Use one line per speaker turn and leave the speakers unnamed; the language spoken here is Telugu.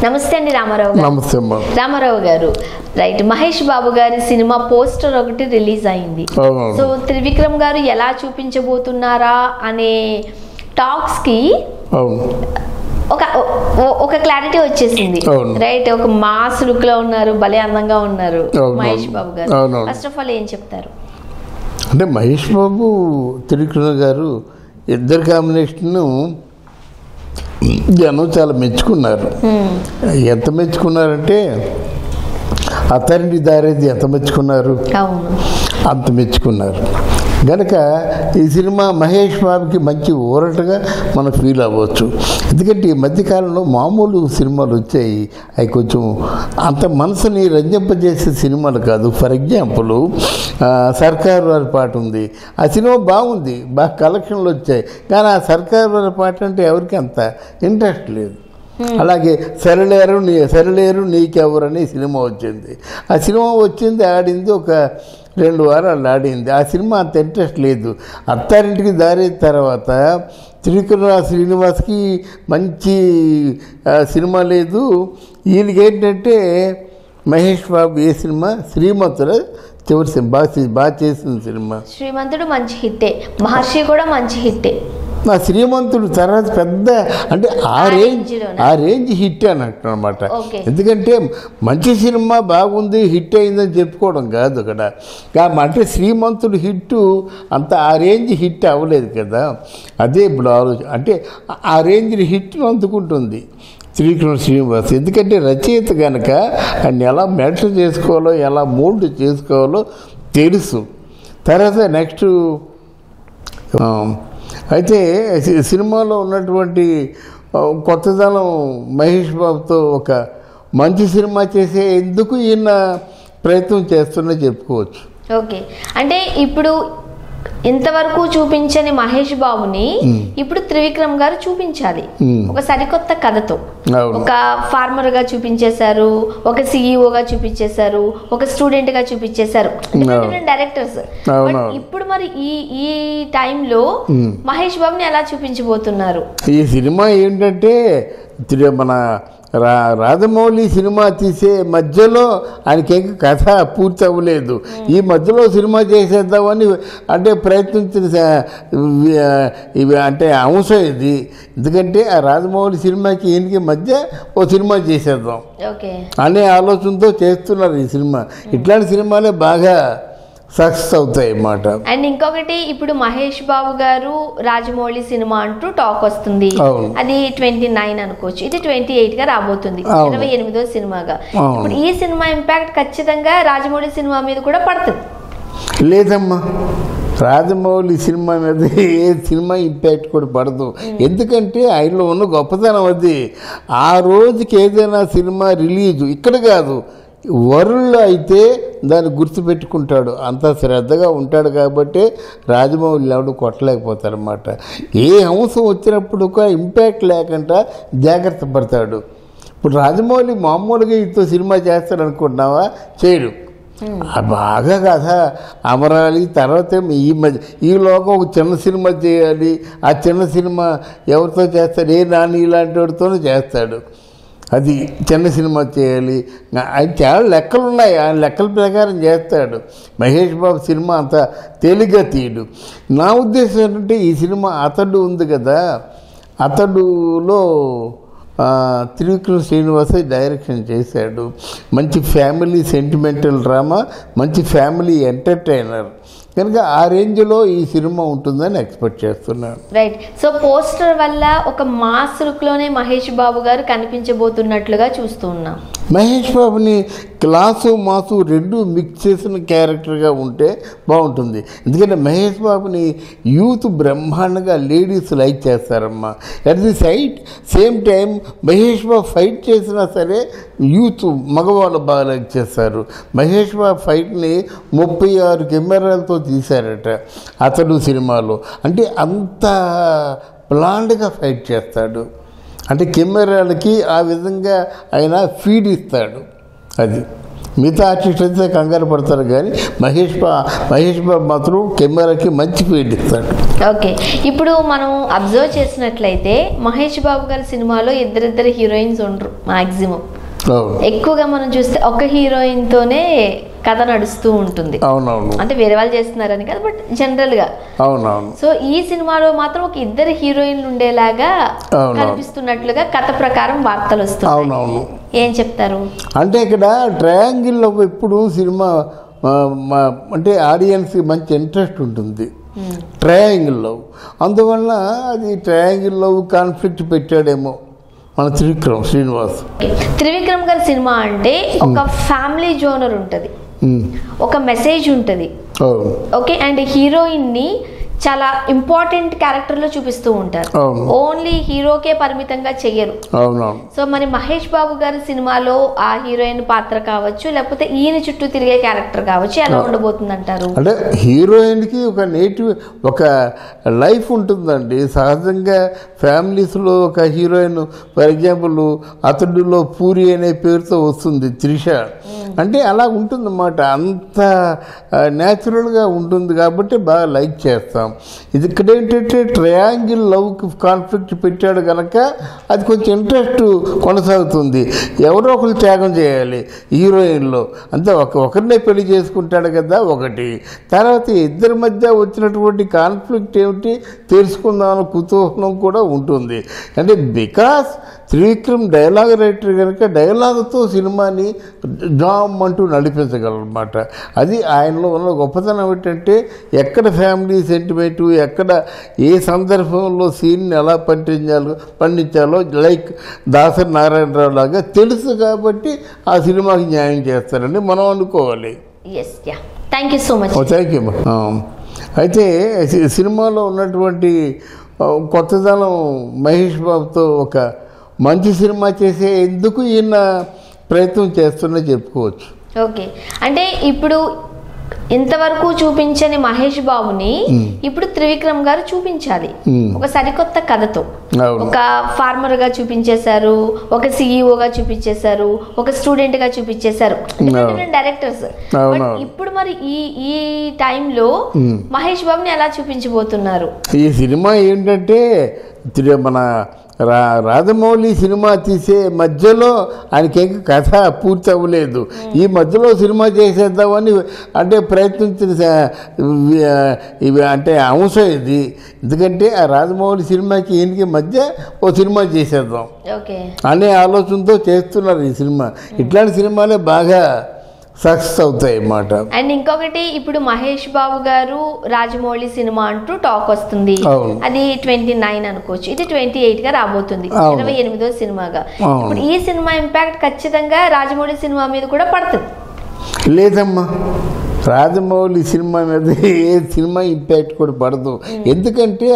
నమస్తే అండి రామారావు గారు.
నమస్తే అమ్మా.
రామారావు గారు, రైట్, మహేష్ బాబు గారి సినిమా పోస్టర్ ఒకటి రిలీజ్ అయింది. సో త్రివిక్రమ్ గారు ఎలా చూపించబోతున్నారా అనే టాక్స్ కి ఒక క్లారిటీ వచ్చేసింది, రైట్. ఒక మాస్ లుక్ లో ఉన్నారు, భలే అందంగా ఉన్నారు మహేష్ బాబు గారు. ఫస్ట్ ఆఫ్ ఆల్ ఏం చెప్తారు?
అంటే మహేష్ బాబు త్రివిక్రమ్ గారు ఇద్దరు కాంబినేషన్ జనం చాలా మెచ్చుకున్నారు. ఎంత మెచ్చుకున్నారంటే అతనిది దారేది ఎంత మెచ్చుకున్నారు, అంత మెచ్చుకున్నారు. కనుక ఈ సినిమా మహేష్ బాబుకి మంచి ఊరటగా మనం ఫీల్ అవ్వచ్చు. ఎందుకంటే ఈ మధ్యకాలంలో మామూలు సినిమాలు వచ్చాయి, అవి కొంచెం అంత మనసుని రంజింపజేసే సినిమాలు కాదు. ఫర్ ఎగ్జాంపుల్ సర్కారు వారి పాట ఉంది, ఆ సినిమా బాగుంది, బాగా కలెక్షన్లు వచ్చాయి, కానీ ఆ సర్కారు వారి పాట అంటే ఎవరికి అంత ఇంట్రెస్ట్ లేదు. అలాగే సరిలేరు నీకెవరు అనే సినిమా వచ్చింది. ఆ సినిమా వచ్చింది, ఆడింది, ఒక 2 వారాలు ఆడింది. ఆ సినిమా అంత ఇంట్రెస్ట్ లేదు. అత్తారింటికి దారి తర్వాత త్రివిక్రమ శ్రీనివాస్కి మంచి సినిమా లేదు. వీళ్ళకి ఏంటంటే మహేష్ బాబు ఏ సినిమా శ్రీమంతుడు చివరి సినిమా బాగా చేసిన సినిమా.
శ్రీమంతుడు మంచి హిట్టే, మహర్షి కూడా మంచి హిట్టే.
నా శ్రీమంతుడు తర్వాత పెద్ద అంటే ఆ రేంజ్ హిట్ అని అంటున్నమాట. ఎందుకంటే మంచి సినిమా బాగుంది, హిట్ అయిందని చెప్పుకోవడం కాదు అక్కడ. అంటే శ్రీమంతుడు హిట్ అంత ఆ రేంజ్ హిట్ అవ్వలేదు కదా. అదే ఇప్పుడు ఆలోచన, అంటే ఆ రేంజ్ హిట్ను అందుకుంటుంది త్రివిక్రమ శ్రీనివాస్. ఎందుకంటే రచయిత కనుక ఆయన ఎలా మెల్ట్ చేసుకోవాలో, ఎలా మోల్డ్ చేసుకోవాలో తెలుసు. తర్వాత నెక్స్ట్ అయితే సినిమాలో ఉన్నటువంటి కొత్తదనం మహేష్ బాబుతో ఒక మంచి సినిమా చేసే ఎందుకు ఈయన ప్రయత్నం చేస్తున్నా చెప్పుకోవచ్చు.
ఓకే, అంటే ఇప్పుడు ఇంతవరకు చూపించని మహేష్ బాబుని ఇప్పుడు త్రివిక్రమ్ గారు చూపించాలి ఒక సరికొత్త కథతో. ఒక ఫార్మర్ గా చూపించేశారు, ఒక సిఇఓగా చూపించేశారు, ఒక స్టూడెంట్ గా చూపించేశారు, డైరెక్టర్స్. ఇప్పుడు మరి ఈ టైంలో మహేష్ బాబుని ఎలా చూపించబోతున్నారు?
ఈ సినిమా ఏంటంటే మన రాజమౌళి సినిమా తీసే మధ్యలో ఆయనకేం కథ పూర్తి అవ్వలేదు. ఈ మధ్యలో సినిమా చేసేద్దామని అంటే ప్రయత్నించిన ఇవి అంటే అంశం ఇది. ఎందుకంటే ఆ రాజమౌళి సినిమాకి ఈయనకి మధ్య ఓ సినిమా చేసేద్దాం అనే ఆలోచనతో చేస్తున్నారు ఈ సినిమా. ఇట్లాంటి సినిమాలే బాగా సక్సెస్ అవుతాయి అన్నమాట.
అండ్ ఇంకొకటి, ఇప్పుడు మహేష్ బాబు గారు రాజమౌళి సినిమా అంటూ టాక్ వస్తుంది. అది 29 అనుకోవచ్చు, ఇది 28 గా రాబోతుంది, 28వ సినిమాగా. ఇప్పుడు ఈ సినిమా ఇంపాక్ట్ ఖచ్చితంగా రాజమౌళి సినిమా మీద కూడా పడుతుంది.
లేదమ్మా, రాజమౌళి సినిమా మీద ఏ సినిమా ఇంపాక్ట్ కూడా పడదు. ఎందుకంటే ఆయనలో ఉన్న గొప్పతనం అది. ఆ రోజుకి ఏదైనా సినిమా రిలీజు ఇక్కడ కాదు, వరల్డ్లో అయితే దాన్ని గుర్తుపెట్టుకుంటాడు, అంత శ్రద్ధగా ఉంటాడు. కాబట్టి రాజమౌళి ఎవడు కొట్టలేకపోతారన్నమాట. ఏ అంశం వచ్చినప్పుడు కూడా ఇంపాక్ట్ లేకుండా జాగ్రత్త పడతాడు. ఇప్పుడు రాజమౌళి మామూలుగా ఇంతో సినిమా చేస్తాడు అనుకుంటున్నావా? చేయడు. బాగా కథ అమరాలి. తర్వాత ఈలోగా ఒక చిన్న సినిమా చేయాలి. ఆ చిన్న సినిమా ఎవరితో చేస్తాడు? నాని ఇలాంటి వాడితోనే చేస్తాడు. అది చిన్న సినిమా చేయాలి. ఆయన చాలా లెక్కలు ఉన్నాయి, ఆయన లెక్కల ప్రకారం చేస్తాడు. మహేష్ బాబు సినిమా అంత తేలిగ్గా తీయడు. నా ఉద్దేశం ఏంటంటే ఈ సినిమా అతడు ఉంది కదా, అతడులో త్రివిక్రమ శ్రీనివాస్ డైరెక్షన్ చేశాడు. మంచి ఫ్యామిలీ సెంటిమెంటల్ డ్రామా, మంచి ఫ్యామిలీ ఎంటర్టైనర్. కనుక ఆ రేంజ్లో ఈ సినిమా ఉంటుందని ఎక్స్పెక్ట్ చేస్తున్నాను.
రైట్. సో పోస్టర్ వల్ల ఒక మాస్ లుక్లోనే మహేష్ బాబు గారు కనిపించబోతున్నట్లుగా చూస్తూ ఉన్నాం.
మహేష్ బాబుని క్లాసు మాసు రెండు మిక్స్ చేసిన క్యారెక్టర్గా ఉంటే బాగుంటుంది. ఎందుకంటే మహేష్ బాబుని యూత్ బ్రహ్మాండంగా లేడీస్ లైక్ చేస్తారమ్మా. At the same time Mahesh Babu fight చేసినా సరే యూత్ మగవాళ్ళు బాగా లైక్ చేస్తారు. మహేష్ బాబు ఫైట్ని 36 కెమెరాలతో తీశారట అతడు సినిమాలో. అంటే అంత ప్లాన్డ్గా ఫైట్ చేస్తాడు. అంటే కెమెరాలకి ఆ విధంగా ఆయన ఫీడ్ ఇస్తాడు. అది మిగతా ఆర్టిస్ట్ అయితే కంగారు పడతారు, కానీ మహేష్ బాబు మాత్రం కెమెరాకి మంచి ఫీడ్ ఇస్తాడు.
ఓకే, ఇప్పుడు మనం అబ్జర్వ్ చేసినట్లయితే మహేష్ బాబు గారి సినిమాలో ఇద్దరిద్దరు హీరోయిన్స్ ఉండరు మ్యాక్సిమం. ఎక్కువగా మనం చూస్తే ఒక హీరోయిన్ తోనే కథ నడుస్తూ ఉంటుంది.
అవునవును,
అంటే వేరే వాళ్ళు చేస్తున్నారని కాదు, బట్ జనరల్ గా.
అవునవును.
సో ఈ సినిమాలో మాత్రం ఒక ఇద్దరు హీరోయిన్లు ఉండేలాగా కనిపిస్తున్నట్లుగా కథ ప్రకారం వార్తలు వస్తాయి.
అవునవును,
ఏం చెప్తారు
అంటే ఇక్కడ ట్రయాంగిల్ లవ్ ఎప్పుడు సినిమా అంటే ఆడియన్స్ మంచి ఇంట్రెస్ట్ ఉంటుంది ట్రయాంగిల్ లవ్. అందువల్ల అది ట్రయాంగిల్ లవ్ కాన్ఫ్లిక్ట్ పెట్టాడేమో మన శ్రీనివాస్.
త్రివిక్రమ్ గారి సినిమా అంటే ఒక ఫ్యామిలీ జోనర్ ఉంటుంది, ఒక మెసేజ్ ఉంటుంది. ఓకే, అండ్ హీరోయిన్ ని చాలా ఇంపార్టెంట్ క్యారెక్టర్ లో చూపిస్తూ ఉంటారు, ఓన్లీ హీరోకే పరిమితంగా చెయ్యరు. సో మరి మహేష్ బాబు గారి సినిమాలో ఆ హీరోయిన్ పాత్ర కావచ్చు, లేకపోతే ఈయన చుట్టూ తిరిగే క్యారెక్టర్ కావచ్చు, ఎలా ఉండబోతుంది అంటారు?
అంటే హీరోయిన్ కి ఒక నేటివ్ ఒక లైఫ్ ఉంటుందండి. సహజంగా ఫ్యామిలీస్లో ఒక హీరోయిన్ ఫర్ ఎగ్జాంపుల్ అతడిలో పూరి అనే పేరుతో వస్తుంది త్రిష, అంటే అలా ఉంటుందన్నమాట. అంత న్యాచురల్గా ఉంటుంది కాబట్టి బాగా లైక్ చేస్తాం. ఇది ఇక్కడ ఏంటంటే ట్రయాంగిల్ లవ్కి కాన్ఫ్లిక్ట్ పెట్టాడు కనుక అది కొంచెం ఇంట్రెస్ట్ కొనసాగుతుంది. ఎవరో ఒకరు త్యాగం చేయాలి హీరోయిన్లో, అంతే ఒకరినే పెళ్లి చేసుకుంటాడు కదా ఒకటి. తర్వాత ఇద్దరి మధ్య వచ్చినటువంటి కాన్ఫ్లిక్ట్ ఏమిటి తెలుసుకుందామని కుతూహలం కూడా ఉంటుంది. అంటే బికాస్ త్రివిక్రమ్ డైలాగ్ రైటర్ కనుక డైలాగ్తో సినిమాని డ్రామ్ అంటూ నడిపించగలనమాట. అది ఆయనలో ఉన్న గొప్పతనం ఏంటంటే ఎక్కడ ఫ్యామిలీ సెంటిమెంటు, ఎక్కడ ఏ సందర్భంలో సీన్ని ఎలా పండించాలో లైక్ దాసరి నారాయణరావు లాగా తెలుసు కాబట్టి ఆ సినిమాకి న్యాయం చేస్తారని మనం అనుకోవాలి.
Thank you so much.
Thank you. అయితే సినిమాలో ఉన్నటువంటి కొత్తదనం మహేష్ బాబుతో ఒక మంచి సినిమా చేసే ఎందుకు ఈయన ప్రయత్నం చేస్తున్నా చెప్పుకోవచ్చు.
ఓకే, అంటే ఇప్పుడు ఇంతవరకు చూపించని మహేష్ బాబుని ఇప్పుడు త్రివిక్రమ్ గారు చూపించాలి ఒక సరికొత్త కథతో. ఒక ఫార్మర్ గా చూపించేశారు, ఒక సిఇఓగా చూపించేశారు, ఒక స్టూడెంట్ గా చూపించేశారు, డిఫరెంట్ డైరెక్టర్స్. ఇప్పుడు మరి ఈ టైంలో మహేష్ బాబుని ఎలా చూపించబోతున్నారు?
ఈ సినిమా ఏంటంటే మన రాజమౌళి సినిమా తీసే మధ్యలో ఆయనకేం కథ పూర్తి అవ్వలేదు. ఈ మధ్యలో సినిమా చేసేద్దామని అంటే ప్రయత్నించిన అంటే అంశం ఇది. ఎందుకంటే ఆ రాజమౌళి సినిమాకి ఈయనకి మధ్య ఓ సినిమా చేసేద్దాం అనే ఆలోచనతో చేస్తున్నారు ఈ సినిమా. ఇట్లాంటి సినిమాలే బాగా సక్సెస్ అవుతాయి అన్నమాట.
అండ్ ఇంకొకటి, ఇప్పుడు మహేష్ బాబు గారు రాజమౌళి సినిమా అంటూ టాక్ వస్తుంది. అది 29 అనుకోవచ్చు, ఇది 28 గా రాబోతుంది, 28వ సినిమాగా. ఇప్పుడు ఈ సినిమా ఇంపాక్ట్ ఖచ్చితంగా రాజమౌళి సినిమా మీద కూడా పడుతుంది.
లేదమ్మా, రాజమౌళి సినిమా మీద ఏ సినిమా ఇంపాక్ట్ కూడా పడదు. ఎందుకంటే